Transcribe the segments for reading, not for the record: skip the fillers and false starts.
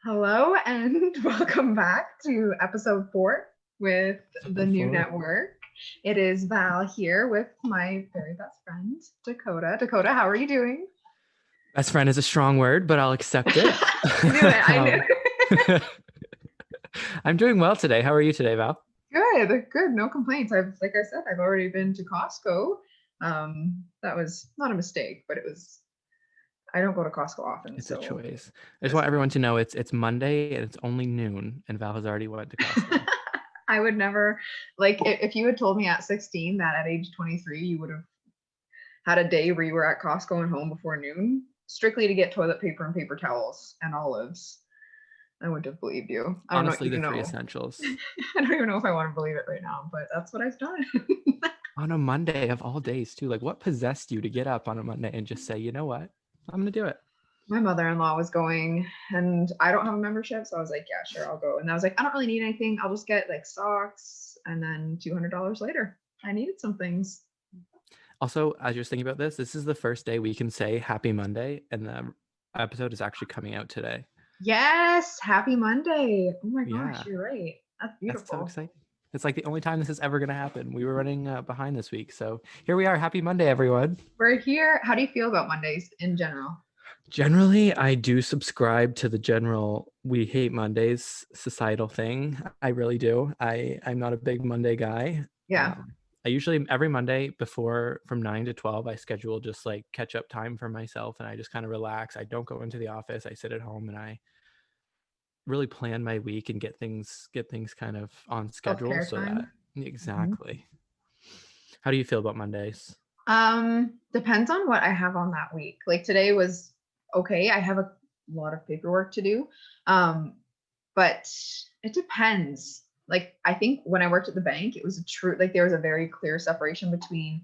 Hello and welcome back to episode 4 with the new Four. network. It is Val here with my very best friend, Dakota. Dakota, how are you doing? Best friend is a strong word, but I'll accept it. I knew it. I knew Um, I'm doing well today. How are you today, Val? Good, good. No complaints. Like I said, I've already been to Costco. That was not a mistake, but I don't go to Costco often, It's a so choice. I just this want was. everyone to know it's Monday and it's only noon, and Val has already went to Costco. I would never, like, if you had told me at 16 that at age 23 you would have had a day where you were at Costco and home before noon, strictly to get toilet paper and paper towels and olives, I wouldn't have believed you. I don't know, Honestly, the even three know. essentials I don't even know if I want to believe it right now, but that's what I've done. on a Monday of all days, too. Like, what possessed you to get up on a Monday and just say, you know what? I'm gonna do it. My mother-in-law was going and I don't have a membership, so I was like, yeah, sure, I'll go. And I was like, I don't really need anything. I'll just get like socks. And then $200 later, I needed some things. Also, as you're thinking about this is the first day we can say Happy Monday, and the episode is actually coming out today. Yes, happy Monday. Oh my gosh, Yeah. you're right. That's That's so beautiful. exciting. It's like the only time this is ever going to happen. We were running behind this week. So here we are. Happy Monday, everyone. We're here. How do you feel about Mondays in general? Generally, I do subscribe to the general we hate Mondays societal thing. I really do. I'm not a big Monday guy. Yeah. I usually every Monday before from 9 to 12, I schedule just like catch up time for myself and I just kind of relax. I don't go into the office. I sit at home and I really plan my week and get things kind of on schedule Self-care so that time. Mhm. exactly. How do you feel about Mondays? Depends on what I have on that week. Like today was okay. I have a lot of paperwork to do. Um, but it depends. Like I think when I worked at the bank, it was a true like there was a very clear separation between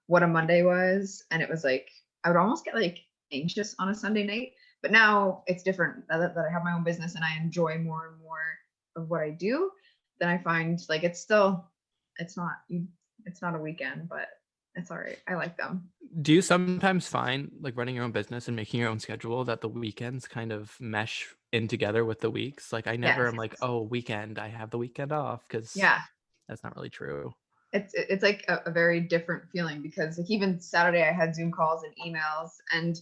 what a Monday was, and it was like I would almost get like anxious on a Sunday night. But now it's different that I have my own business and I enjoy more and more of what I do. Then I find like it's not it's not a weekend, but it's all right. I like them. Do you sometimes find like running your own business and making your own schedule that the weekends kind of mesh in together with the weeks? Like I never Yes. am like, oh, weekend, I have the weekend off because Yeah. that's not really true. It's like a very different feeling because like even Saturday I had Zoom calls and emails, and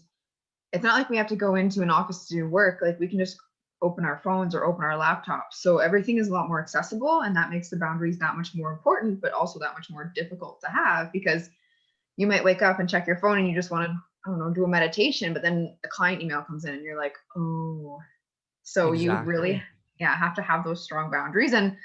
it's not like we have to go into an office to do work. Like we can just open our phones or open our laptops. So everything is a lot more accessible, and that makes the boundaries that much more important, but also that much more difficult to have because you might wake up and check your phone and you just want to, I don't know, do a meditation, but then a client email comes in and you're like, oh. So you really, Exactly. yeah, have to have those strong boundaries. And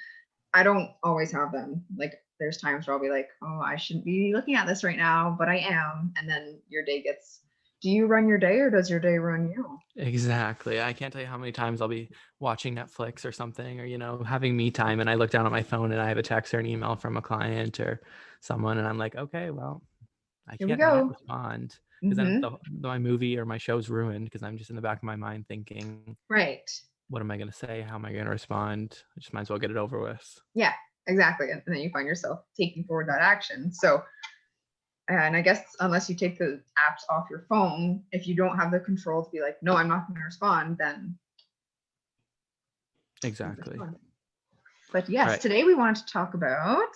I don't always have them. Like there's times where I'll be like, oh, I shouldn't be looking at this right now, but I am. And then your day gets, do you run your day or does your day run you? Exactly. I can't tell you how many times I'll be watching Netflix or something or, having me time and I look down at my phone and I have a text or an email from a client or someone and I'm like, okay, well, I Here we can't not go. respond because then Mm-hmm. my movie or my show's ruined because I'm just in the back of my mind thinking, Right. what am I going to say? How am I going to respond? I just might as well get it over with. Yeah, exactly. And then you find yourself taking forward that action. So, and I guess unless you take the apps off your phone, if you don't have the control to be like, no, I'm not going to respond, then don't Exactly. respond. But All yes, right. today we wanted to talk about.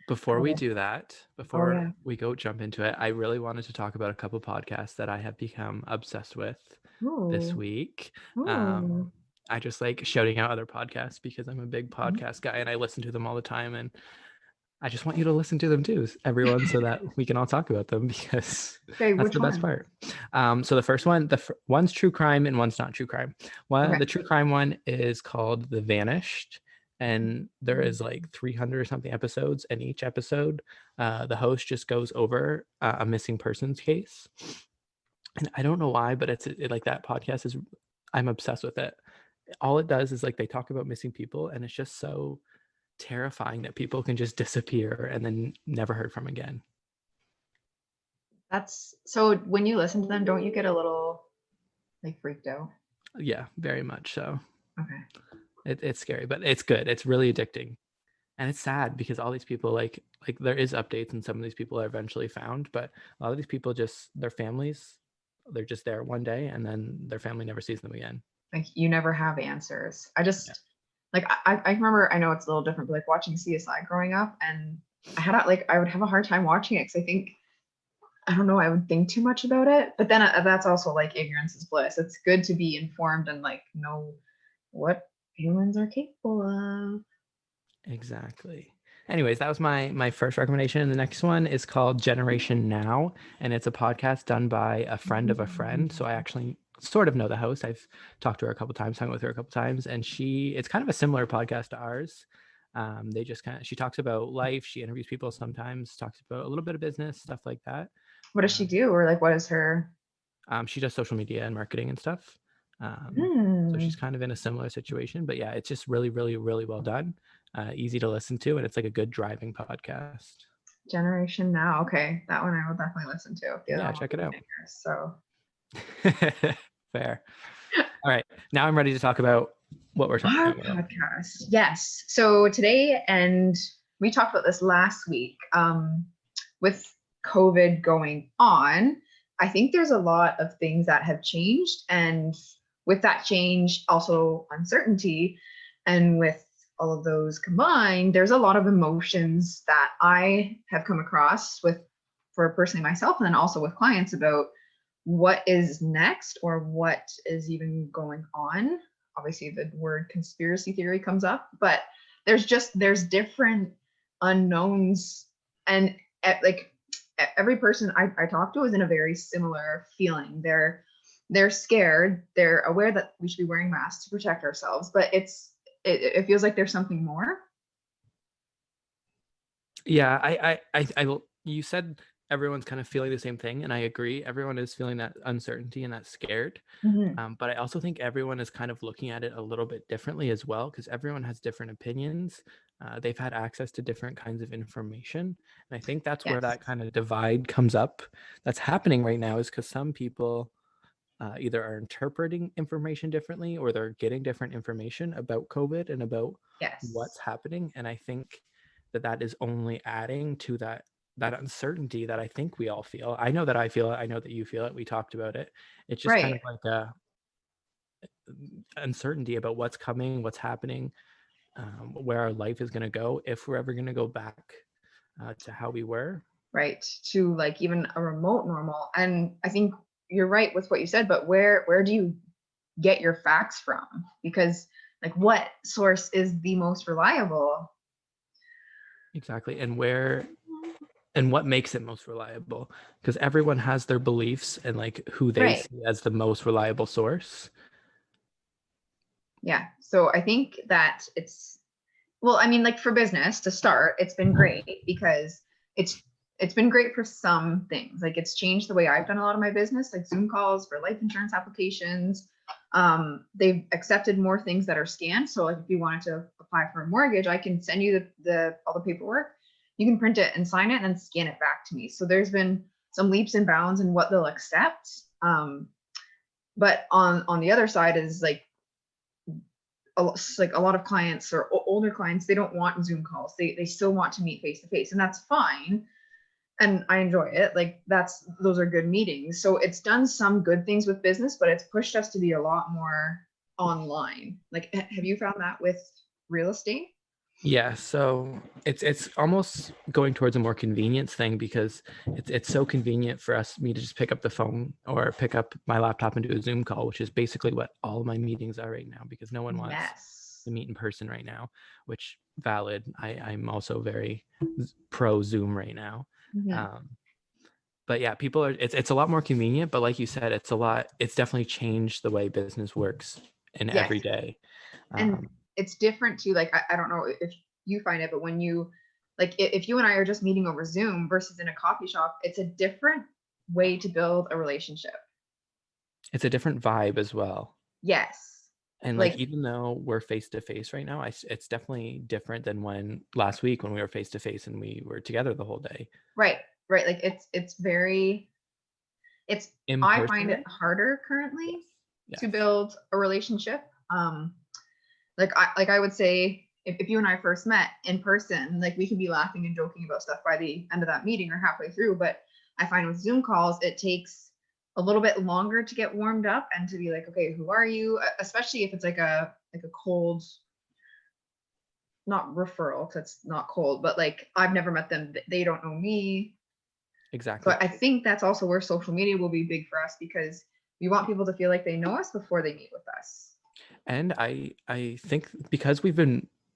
Before we Oh, do that, oh before yeah. we go jump into it, I really wanted to talk about a couple podcasts that I have become obsessed with this Ooh. week. Ooh. I just like shouting out other podcasts because I'm a big Mhm. podcast guy and I listen to them all the time. And I just want you to listen to them too, everyone, so that we can all talk about them because Okay, that's which the best one? part. So the first one, one's true crime and one's not true crime. Okay. The true crime one is called The Vanished, and there is like 300 or something episodes, and each episode, the host just goes over a missing persons case. And I don't know why, but like that podcast is, I'm obsessed with it. All it does is like they talk about missing people, and it's just so terrifying that people can just disappear and then never heard from again. That's so when you listen to them, don't you get a little like freaked out? Yeah, very much so. Okay. It's scary, but it's good. It's really addicting. And it's sad because all these people like there is updates and some of these people are eventually found, but a lot of these people just their families, they're just there one day and then their family never sees them again. Like you never have answers. I Yeah. just like I remember, I know it's a little different, but like watching CSI growing up, and I would have a hard time watching it because I think, I don't know, I would think too much about it. But then that's also like ignorance is bliss. It's good to be informed and like know what humans are capable of. Exactly. Anyways, that was my first recommendation. And the next one is called Generation Now, and it's a podcast done by a friend of a friend. So I actually sort of know the host. I've talked to her a couple times, hung with her a couple times, and it's kind of a similar podcast to ours. They just she talks about life. She interviews people sometimes, talks about a little bit of business, stuff like that. What does she do, or like what is her? She does social media and marketing and stuff. So Hmm, she's kind of in a similar situation, but yeah, it's just really, really, really well done. Easy to listen to, and it's like a good driving podcast. Generation Now. Okay, that one I will definitely listen to. The other Yeah, one check it was out. bangers. So Fair. All right, now I'm ready to talk about what we're talking our about. podcast, yes. So today, and we talked about this last week, with COVID going on, I think there's a lot of things that have changed. And with that change, also uncertainty. And with all of those combined, there's a lot of emotions that I have come across with, for personally myself, and then also with clients, about what is next or what is even going on. Obviously, the word conspiracy theory comes up, but there's different unknowns, and like every person I talk to is in a very similar feeling. They're scared. They're aware that we should be wearing masks to protect ourselves, but it feels like there's something more. Yeah, you said everyone's kind of feeling the same thing, and I agree. Everyone is feeling that uncertainty and that scared. Mm-hmm. But I also think everyone is kind of looking at it a little bit differently as well, because everyone has different opinions. They've had access to different kinds of information. And I think that's where Yes. that kind of divide comes up. That's happening right now, is because some people either are interpreting information differently, or they're getting different information about COVID and about what's Yes. happening. And I think that is only adding to that uncertainty that I think we all feel. I know that I feel it. I know that you feel it. We talked about it. It's just kind Right. of like a uncertainty about what's coming, what's happening, where our life is going to go, if we're ever going to go back to how we were. Right, to like even a remote normal. And I think you're right with what you said, but where do you get your facts from? Because like what source is the most reliable? Exactly. And what makes it most reliable, because everyone has their beliefs and like who they Right. see as the most reliable source. Yeah. So I think that it's, well, I mean, like for business to start, it's been great because it's it's been great for some things. Like it's changed the way I've done a lot of my business, like Zoom calls for life insurance applications. They've accepted more things that are scanned. So like if you wanted to apply for a mortgage, I can send you the all the paperwork. You can print it and sign it and then scan it back to me. So there's been some leaps and bounds in what they'll accept. But on the other side is like a lot of clients or older clients, they don't want Zoom calls. They still want to meet face to face, and that's fine. And I enjoy it. Like those are good meetings. So it's done some good things with business, but it's pushed us to be a lot more online. Like, have you found that with real estate? Yeah, so it's almost going towards a more convenience thing, because it's so convenient for me to just pick up the phone or pick up my laptop and do a Zoom call, which is basically what all my meetings are right now, because no one wants Yes. to meet in person right now, which valid. I'm also very pro Zoom right now. Mhm. Um, but yeah, people are it's a lot more convenient, but like you said, it's definitely changed the way business works in Yes. every day. And Um, it's different too. Like, I don't know if you find it, but when you, like, if you and I are just meeting over Zoom versus in a coffee shop, it's a different way to build a relationship. it's a different vibe as well. Yes. And like, Like, even though we're face to face right now, it's definitely different than when last week when we were face to face and we were together the whole day. right, right. Like it's very, it's, In I person find it though? harder Yes. currently to Yes. build a relationship. Like I would say, if you and I first met in person, like we could be laughing and joking about stuff by the end of that meeting or halfway through. But I find with Zoom calls, it takes a little bit longer to get warmed up and to be like, okay, who are you? Especially if it's like a cold, not referral, because it's not cold, but like I've never met them, they don't know me. So Exactly. I think that's also where social media will be big for us, because we want people to feel like they know us before they meet with us. And I think because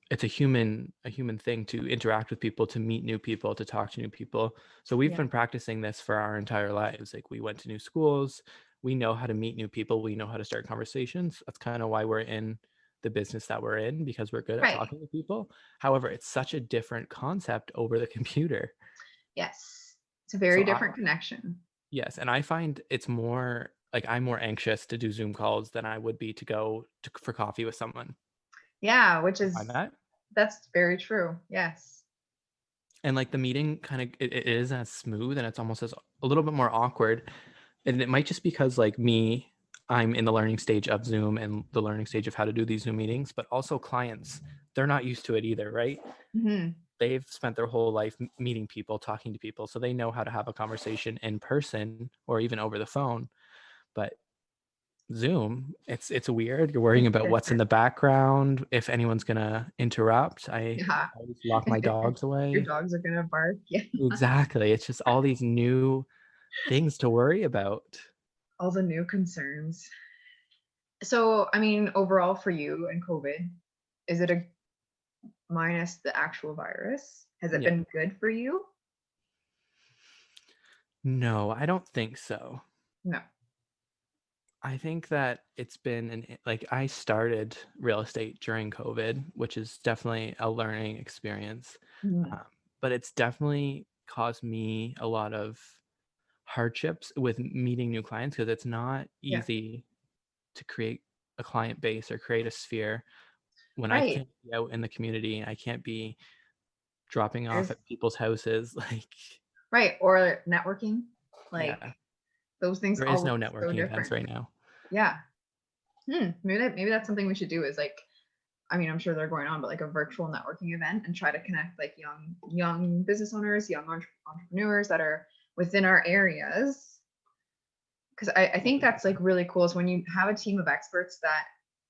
it's a human thing to interact with people, to meet new people, to talk to new people. So we've Yeah. been practicing this for our entire lives. Like we went to new schools, we know how to meet new people, we know how to start conversations. That's kind of why we're in the business that we're in, because we're good at Right. talking to people. However, it's such a different concept over the computer. Yes. It's a very So different connection. yes, and I find it's more like I'm more anxious to do Zoom calls than I would be to go for coffee with someone. Yeah, which You find is, that? that's very true. Yes. And like the meeting kind of it is as smooth and it's almost as a little bit more awkward. And it might just because like me, I'm in the learning stage of Zoom and the learning stage of how to do these Zoom meetings, but also clients, they're not used to it either, right? Hmm. They've spent their whole life meeting people, talking to people, so they know how to have a conversation in person or even over the phone. But Zoom, it's weird. You're worrying It's about what's in different. the background, if anyone's gonna interrupt. I Yeah. always lock my If dogs your away. dogs are gonna bark. Yeah. Exactly. It's just all these new things to worry about. All the new concerns. So, I mean, overall for you and COVID, is it a minus the actual virus? Has it Yeah. been good for you? No, I don't think so. No. I think that it's been like I started real estate during COVID, which is definitely a learning experience. Mhm. Um, but it's definitely caused me a lot of hardships with meeting new clients because it's not Yeah. easy to create a client base or create a sphere when I Right. can't be out in the community. I can't be dropping off There's at people's houses. Like, right. Or networking. Like yeah, those things there is all no look so networking events different. right now. Yeah. Maybe that's something we should do, is like, I mean, I'm sure they're going on, but like a virtual networking event, and try to connect like young business owners, young entrepreneurs that are within our areas. Because I think that's like really cool, is when you have a team of experts that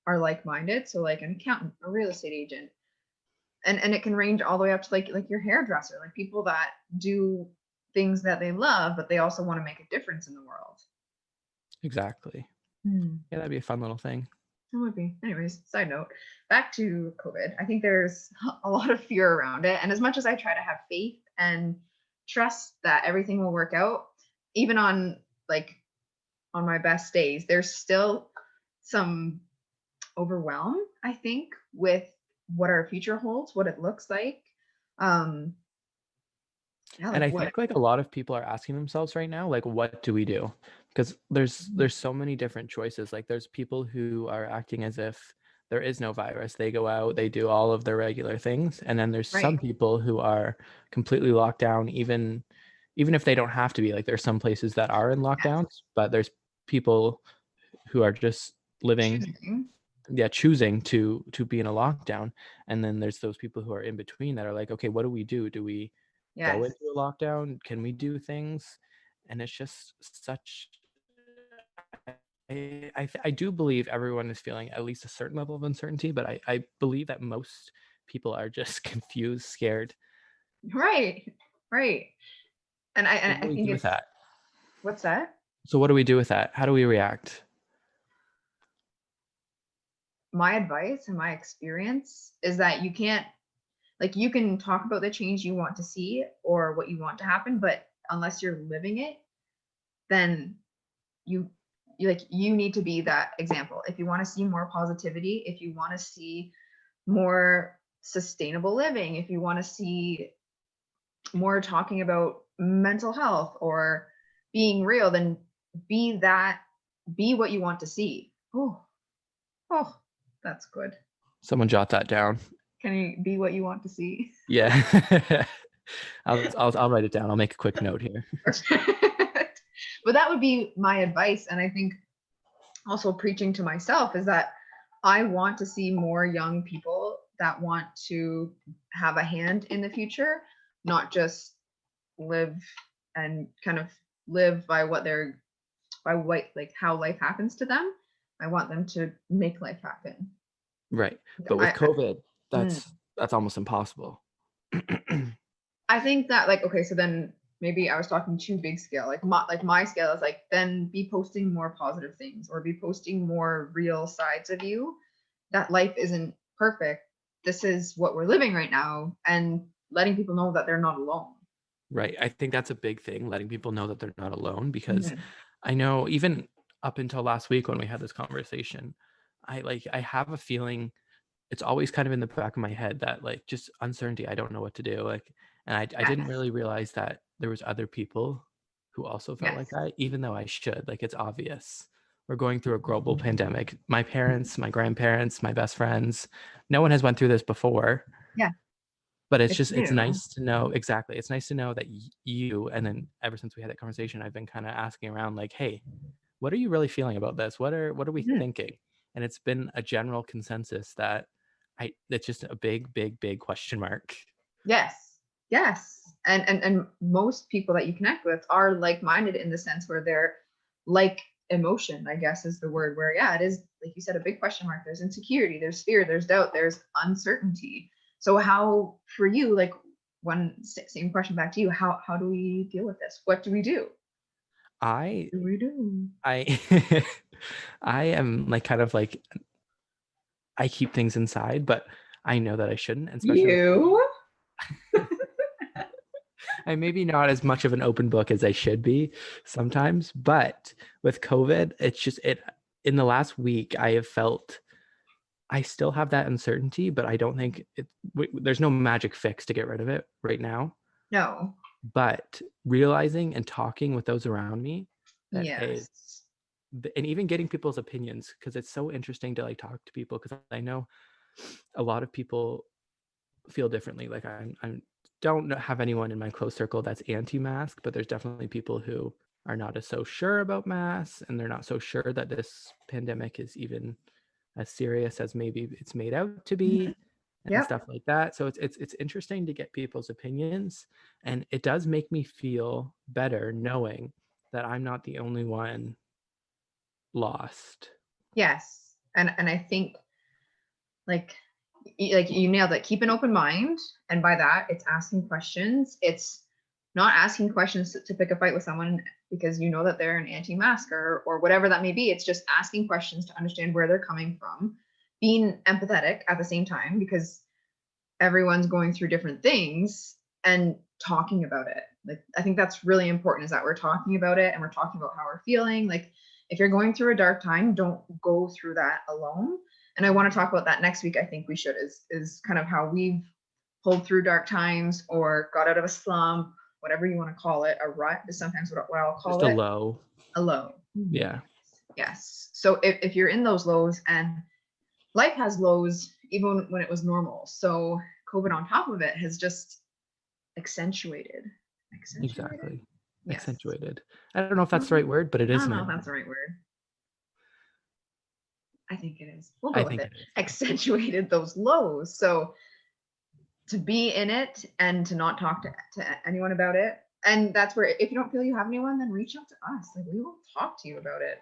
are like-minded. So like an accountant, a real estate agent, and it can range all the way up to like your hairdresser, like people that do things that they love, but they also want to make a difference in the world. Exactly. Hmm. Yeah, that'd be a fun little thing. It would be. Anyways, side note, back to COVID. I think there's a lot of fear around it. And as much as I try to have faith and trust that everything will work out, even on like on my best days, there's still some overwhelm, I think, with what our future holds, what it looks like. Um, yeah, And like I what. think like a lot of people are asking themselves right now, like, what do we do? Because there's so many different choices. Like there's people who are acting as if there is no virus. They go out, they do all of their regular things. And then there's Right. some people who are completely locked down, even if they don't have to be. Like there's some places that are in Yes. lockdowns, but there's people who are just living, Choosing. yeah, choosing to be in a lockdown. And then there's those people who are in between that are like, okay, what do we do? Do we go Yes. into a lockdown? Can we do things? And it's just such. I do believe everyone is feeling at least a certain level of uncertainty, but I believe that most people are just confused, scared. Right. Right. And I So and what I do we think do with it's, that? what's that? So what do we do with that? How do we react? My advice and my experience is that you can't, like, you can talk about the change you want to see or what you want to happen, but unless you're living it, then you you need to be that example. If you want to see more positivity, if you want to see more sustainable living, if you want to see more talking about mental health or being real, then be that, be what you want to see. Oh, that's good. Someone jot that down. Can you be what you want to see? Yeah. I'll write it down. I'll make a quick note here. But that would be my advice. And I think also preaching to myself is that I want to see more young people that want to have a hand in the future, not just live and kind of live by what they're by what, like how life happens to them. I want them to make life happen. Right. But with I, COVID, mm, that's almost impossible. I think that, like, okay, so then maybe I was talking too big scale. Like my scale is like, then be posting more positive things or be posting more real sides of you. That life isn't perfect. This is what we're living right now, and letting people know that they're not alone. Right. I think that's a big thing, letting people know that they're not alone, because Mhm. I know even up until last week when we had this conversation, I have a feeling it's always kind of in the back of my head that like just uncertainty, I don't know what to do. Like, and I didn't Yes. really realize that there was other people who also felt like Yes. that, even though I should. Like it's obvious. We're going through a global pandemic. My parents, my grandparents, my best friends, no one has went through this before. Yeah. But It's it's new. nice to know exactly. It's nice to know that you, and then ever since we had that conversation, I've been kind of asking around like, hey, what are you really feeling about this? What are we Mhm. thinking? And it's been a general consensus that it's just a big, big, big question mark. Yes. Yes. And most people that you connect with are like-minded in the sense where they're like emotion, I guess is the word, where yeah, it is like you said, a big question mark. There's insecurity, there's fear, there's doubt, there's uncertainty. So how for you, like same question back to you, how do we deal with this? What do we do? I Do we do? I I am like kind of like I keep things inside, but I know that I shouldn't, and especially with COVID. You? I'm maybe not as much of an open book as I should be sometimes, but with COVID, it's just it in the last week I have felt I still have that uncertainty, but I don't think there's no magic fix to get rid of it right now. No. But realizing and talking with those around me that, hey, Yes. and even getting people's opinions, because it's so interesting to like talk to people, because I know a lot of people feel differently. Like I don't have anyone in my close circle that's anti-mask, but there's definitely people who are not as so sure about masks, and they're not so sure that this pandemic is even as serious as maybe it's made out to Mhm. be, and Yep. stuff like that. So it's interesting to get people's opinions, and it does make me feel better knowing that I'm not the only one lost. Yes. And I think like like you nailed it. Keep an open mind, and by that it's asking questions. It's not asking questions to pick a fight with someone because you know that they're an anti-masker or whatever that may be. It's just asking questions to understand where they're coming from, being empathetic at the same time because everyone's going through different things, and talking about it. Like I think that's really important, is that we're talking about it and we're talking about how we're feeling. Like if you're going through a dark time, don't go through that alone. And I want to talk about that next week. I think we should, is kind of how we've pulled through dark times or got out of a slump, whatever you want to call it. A rut is sometimes what I'll call Just a it. low. A low. Yeah. Yes. So if you're in those lows, and life has lows even when it was normal. So COVID on top of it has just accentuated. Exactly. Yes. Accentuated. I don't know if that's the Mhm. right word, but it I is don't in know my if that's mind. the right word. I think it is. We'll I go with think it. it is. Yeah. Accentuated those lows. So to be in it and to not talk to anyone about it. And that's where, if you don't feel you have anyone, then reach out to us. Like we will talk to you about it.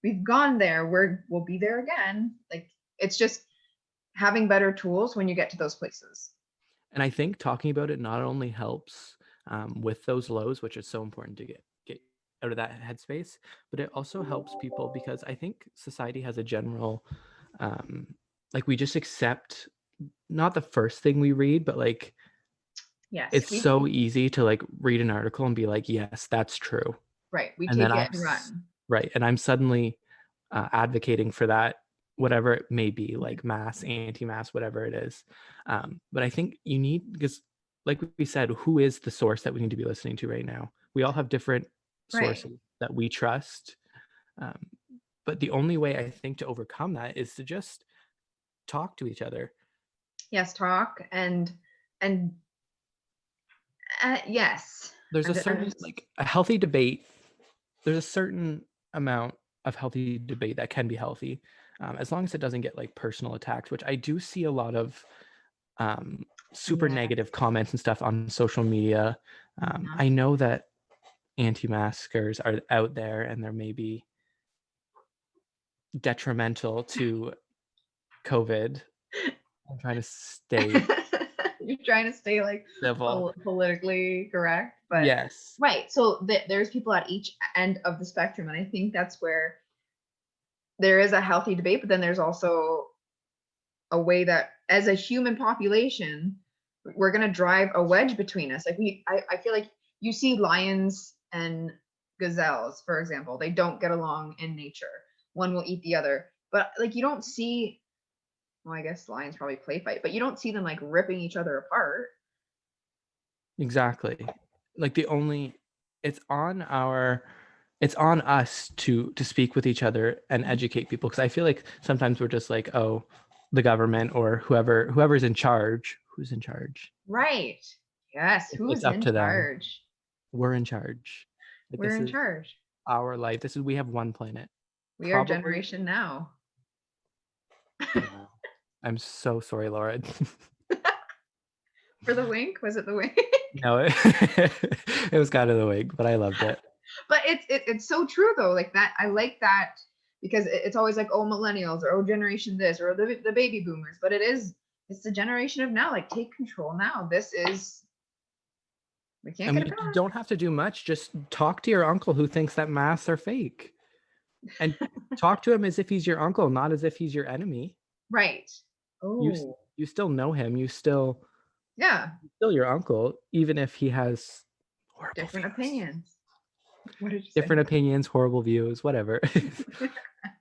We've gone there. We'll be there again. Like it's just having better tools when you get to those places. And I think talking about it not only helps with those lows, which is so important to get out of that headspace, but it also helps people, because I think society has a general um, like we just accept not the first thing we read, but like Yes, it's we so easy to like read an article and be like, yes, that's true, right. We and then take it and run. right, and I'm suddenly advocating for that, whatever it may be, Mhm. like mass, anti-mass, whatever it is. But I think you need, because like we said, who is the source that we need to be listening to right now? We all have different Right. sources that we trust. Um, but the only way I think to overcome that is to just talk to each other. Yes, talk and yes. There's a I'm certain, just like a healthy debate, there's a certain amount of healthy debate that can be healthy, as long as it doesn't get like personal attacks, which I do see a lot of super yeah. negative comments and stuff on social media. Uh-huh. I know that anti-maskers are out there and they're maybe detrimental to COVID. I'm trying to stay You're trying to stay like civil. politically correct, but Yes, right. So there's people at each end of the spectrum, and I think that's where there is a healthy debate, but then there's also a way that as a human population, we're going to drive a wedge between us. Like I feel like you see lions and gazelles, for example, they don't get along in nature. One will eat the other, but like you don't see, well, I guess lions probably play fight, but you don't see them like ripping each other apart. exactly. Like it's on us to speak with each other and educate people, because I feel like sometimes we're just like, oh, the government or whoever's in charge, who's in charge. Right. Yes. It's Who's up in to them. charge? We're in charge. Like, We're this in is charge. our life. We have one planet. We are Probably. generation now. Wow. I'm so sorry, Laura. For the wink? Was it the wink? No, it was kind of the wig, but I loved it. But it's so true though. Like that, I like that because it's always like, oh, millennials or oh, generation this or the baby boomers. But it's the generation of now. Like, take control now. We can't And get it you back. don't have to do much. Just talk to your uncle who thinks that masks are fake, and talk to him as if he's your uncle, not as if he's your enemy. Right. Oh, You still know him. Still your uncle, even if he has horrible different views. opinions. What did you Different say? opinions, horrible views, whatever.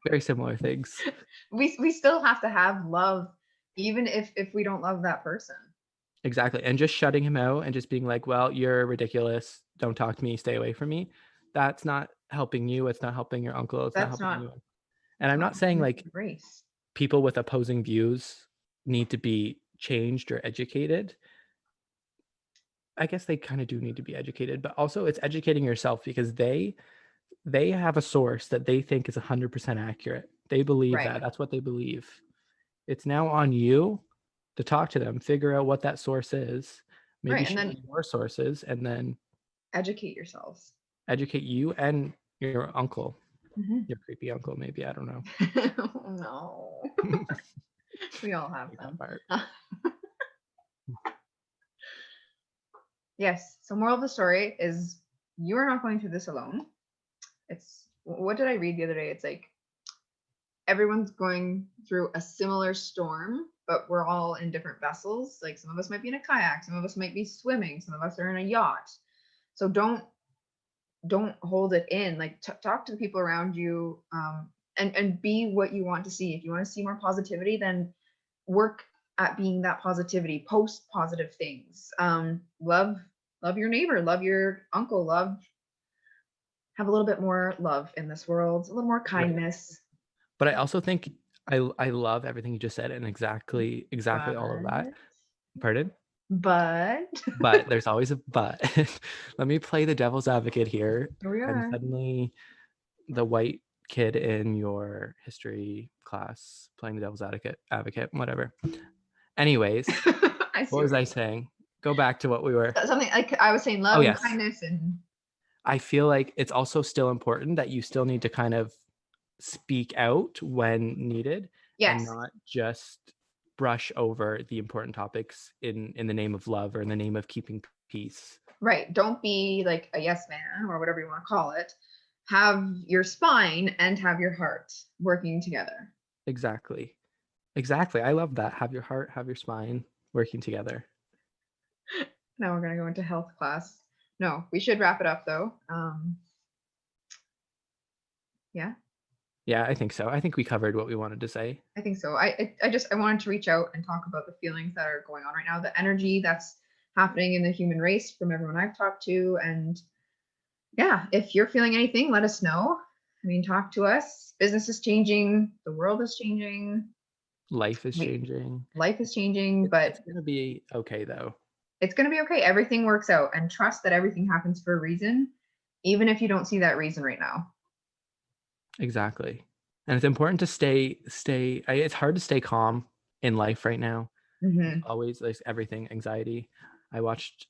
Very similar things. We still have to have love, even if we don't love that person. Exactly. And just shutting him out and just being like, well, you're ridiculous. Don't talk to me. Stay away from me. That's not helping you. It's not helping your uncle. It's not That's helping not anyone. And I'm not saying like race. people with opposing views need to be changed or educated. I guess they kind of do need to be educated, but also it's educating yourself, because they have a source that they think is 100% accurate. They believe Right. that. That's what they believe. It's now on you to talk to them, figure out what that source is, maybe Right, and share then your sources, and then educate yourselves. educate you and your uncle, Mhm. your creepy uncle, maybe. I don't know. No. We all have them. Yes. So moral of the story is you are not going through this alone. It's what did I read the other day? It's like everyone's going through a similar storm, but we're all in different vessels. Like some of us might be in a kayak, some of us might be swimming, some of us are in a yacht. So don't hold it in. Like talk to the people around you, and be what you want to see. If you want to see more positivity, then work at being that positivity. Post positive things. Love your neighbor, love your uncle, have a little bit more love in this world, a little more kindness. But I also think I love everything you just said, and exactly all of that. Pardon? But There's always a but. Let me play the devil's advocate here. here we And are. suddenly the white kid in your history class playing the devil's advocate, whatever. Anyways, what was I saying? Go back to what we were. Something like I was saying, love and kindness, and I feel like it's also still important that you still need to kind of speak out when needed. yes, and not just brush over the important topics in the name of love or in the name of keeping peace. Right. Don't be like a yes man or whatever you want to call it. Have your spine and have your heart working together. Exactly. I love that. Have your heart, have your spine working together. Now we're going to go into health class. No, we should wrap it up though. Yeah. Yeah, I think so. I think we covered what we wanted to say. I think so. I wanted to reach out and talk about the feelings that are going on right now, the energy that's happening in the human race from everyone I've talked to. And yeah, if you're feeling anything, let us know. I mean, talk to us. Business is changing. The world is changing. Life is changing. Life is changing, but it's going to be okay though. It's going to be okay. Everything works out, and trust that everything happens for a reason, even if you don't see that reason right now. Exactly. And it's important to stay it's hard to stay calm in life right now. Mm-hmm. Always, there's everything, anxiety. I watched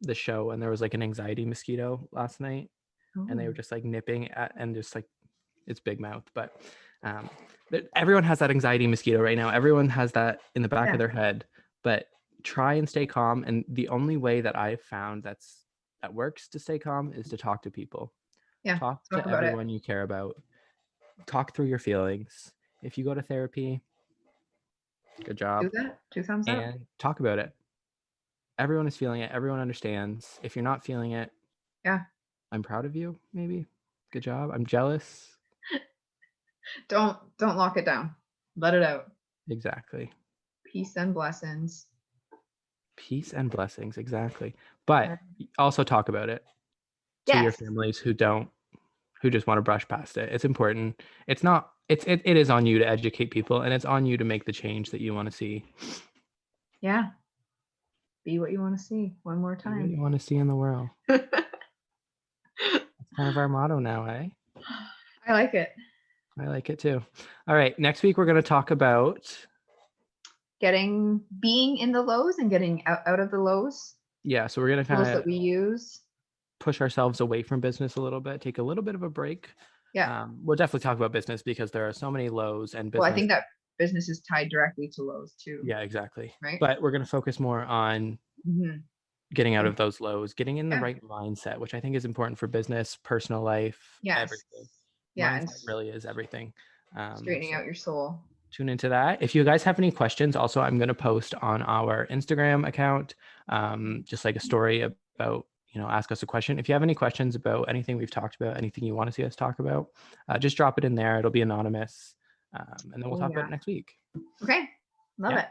the show, and there was like an anxiety mosquito last night, and they were Oh, just like nipping at, and just like, it's big mouth, but um, everyone has that anxiety mosquito right now. Everyone has that in the back of yeah. their head, but try and stay calm. And the only way that I've found that works to stay calm is to talk to people. Yeah. Talk Talk to about it. everyone you care about. Talk through your feelings. If you go to therapy, good Do job, that. 2 thumbs up. and talk about it. Everyone is feeling it. Everyone understands. If you're not feeling it, Yeah. I'm proud of you, maybe. Good job. I'm jealous. Don't lock it down. Let it out. Exactly. Peace and blessings. Peace and blessings. Exactly. But Uh, also talk about it to your Yes. families who just want to brush past it. It's important. It's not, it is on you to educate people, and it's on you to make the change that you want to see. Yeah. Be what you want to see. One more Be what time. you want to see in the world. That's kind of our motto now, eh? I like it. I like it too. All right. Next week, we're going to talk about, Being in the lows and getting out of the lows. yeah, so we're going to Tools kind that of we use. push ourselves away from business a little bit, take a little bit of a break. Yeah. We'll definitely talk about business because there are so many lows, and Well, I business. think that business is tied directly to lows too. Yeah, exactly. Right. But we're going to focus more on Mm-hmm. getting out of those lows, getting in the Yeah. right mindset, which I think is important for business, personal life, Yes. everything. Yeah. And Mindset really is everything. straightening So out your soul. tune into that. If you guys have any questions, also, I'm going to post on our Instagram account, just like a story about, ask us a question. If you have any questions about anything we've talked about, anything you want to see us talk about, just drop it in there. It'll be anonymous. And then we'll talk about it next week. Okay. Love Yeah. it.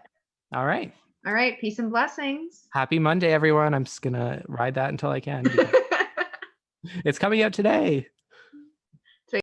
All right. All right. Peace and blessings. Happy Monday, everyone. I'm just going to ride that until I can. It's coming out today.